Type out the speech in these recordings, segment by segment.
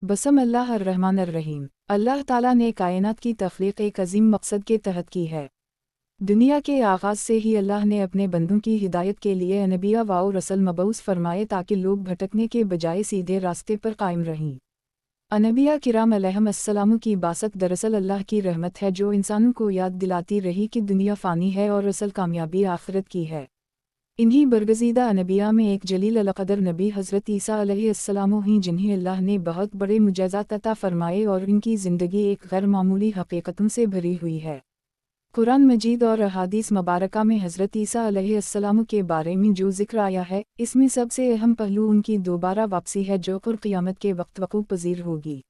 बसम अल्लाह अर्रहमान अर्रहीम। अल्लाह ताला ने कायनात की तख्लीक एक अजीम मकसद के तहत की है। दुनिया के आगाज़ से ही अल्लाह ने अपने बंदों की हिदायत के लिए अनबिया व रसल मबऊस फरमाए ताकि लोग भटकने के बजाय सीधे रास्ते पर कायम रहें। अनबिया किराम अलैहिमुस्सलाम की बासत दरअसल अल्लाह की रहमत है जो इंसानों को याद दिलाती रही कि दुनिया फ़ानी है और असल कामयाबी आखिरत की है। इन्हीं बरगज़ीदा अनबिया में एक जलील अलक़दर नबी हज़रत ईसा अलैहिस्सलाम ही जिन्हें अल्लाह ने बहुत बड़े मुजज़्ज़ात अता फ़रमाए और इनकी ज़िंदगी एक गैर मामूली हक़ीक़तों से भरी हुई है। कुरान मजीद और अहादीस मुबारका में हज़रत ईसा अलैहिस्सलाम के बारे में जो ज़िक्र आया है, इसमें सबसे अहम पहलू उनकी दोबारा वापसी है जो क़ियामत के वक्त वक़ूअ पज़ीर होगी।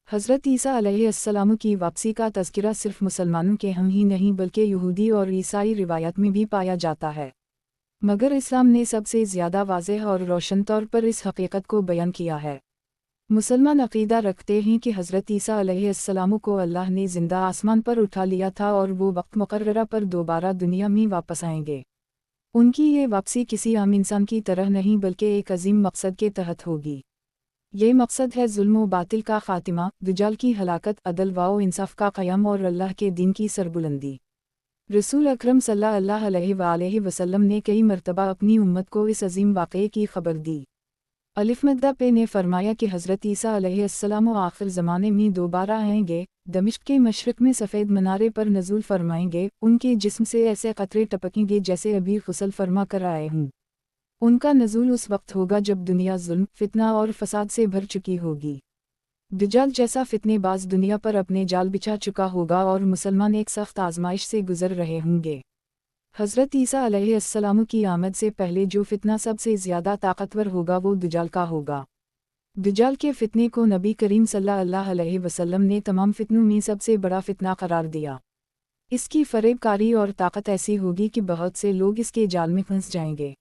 हज़रत ईसा अलैहिस्सलाम की वापसी का तज़किरा सिर्फ़ मुसलमानों के हम ही नहीं बल्कि यहूदी और ईसाई रिवायात में भी पाया जाता है, मगर इस्लाम ने सबसे ज़्यादा वाज़ेह और रोशन तौर पर इस हक़ीक़त को बयान किया है। मुसलमान अक़ीदा रखते हैं कि हज़रत ईसा अलैहिस्सलाम को अल्लाह ने ज़िंदा आसमान पर उठा लिया था और वो वक्त मुक़र्ररा पर दोबारा दुनिया में वापस आएंगे। उनकी ये वापसी किसी आम इंसान की तरह नहीं बल्कि एक अजीम मकसद के तहत होगी। ये मकसद है ज़ुल्म व बातिल का ख़ातिमा, दज्जाल की हलाकत, अदल व इंसाफ़ का क़याम और अल्लाह के दीन की सरबुलंदी। रसूल अकरम सल्लल्लाहु अलैहि वसल्लम ने कई मरतबा अपनी उम्मत को इस अजीम वाक़ये की खबर दी। अलिफ़ पे ने फरमाया कि हज़रत ईसा अलैहिस्सलाम आखिर ज़माने में दोबारा आएंगे, दमिश्क के मशरिक़ में सफ़ेद मनारे पर नज़ूल फरमाएंगे, उनके जिस्म से ऐसे क़तरे टपकेंगे जैसे अभी ग़ुस्ल फरमा कर आए हों। उनका नज़ूल उस वक्त होगा जब दुनिया ज़ुल्म, फ़ितना और फ़साद से भर चुकी होगी। दज्जाल जैसा फितनेबाज दुनिया पर अपने जाल बिछा चुका होगा और मुसलमान एक सख्त आजमाइश से गुजर रहे होंगे। हज़रत ईसा अलैहिस्सलाम की आमद से पहले जो फितना सबसे ज़्यादा ताकतवर होगा वो दज्जाल का होगा। दज्जाल के फितने को नबी करीम सल्लल्लाहु अलैहि वसल्लम ने तमाम फितनों में सबसे बड़ा फितना करार दिया। इसकी फ़रेबकारी और ताकत ऐसी होगी कि बहुत से लोग इसके जाल में फंस जाएंगे।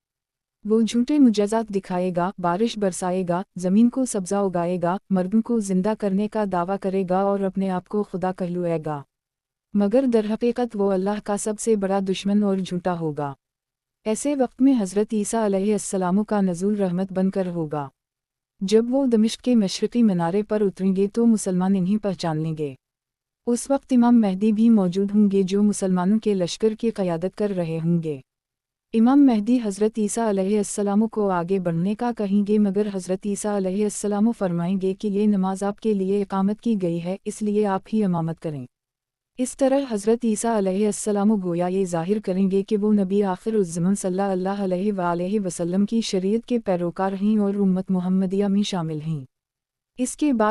वो झूठे मुजज़्ज़ात दिखाएगा, बारिश बरसाएगा, ज़मीन को सब्ज़ा उगाएगा, मर्दों को ज़िंदा करने का दावा करेगा और अपने आप को खुदा कहलवाएगा, मगर दरहकीकत वो अल्लाह का सबसे बड़ा दुश्मन और झूठा होगा। ऐसे वक्त में हज़रत ईसा अलैहिस्सलाम का नज़ूल रहमत बनकर होगा। जब वो दमिश्क के मशरिक़ी मीनारे पर उतरेंगे तो मुसलमान इन्हें पहचान लेंगे। उस वक्त इमाम मेहदी भी मौजूद होंगे जो मुसलमानों के लश्कर की क़यादत कर रहे होंगे। इमाम मेहदी हज़रत ईसा अलैहिस्सलाम को आगे बढ़ने का कहेंगे, मगर हज़रत ईसा अलैहिस्सलाम फरमाएंगे कि ये नमाज आपके लिए इकामत की गई है, इसलिए आप ही इमामत करें। इस तरह हज़रत ईसा अलैहिस्सलाम गोया ये ज़ाहिर करेंगे कि वो नबी आखिरुज़्ज़मान सल्लल्लाहु अलैहि वसल्लम की शरीयत के पैरोकार हैं और उम्मत मुहम्मदिया में शामिल हैं। इसके बाद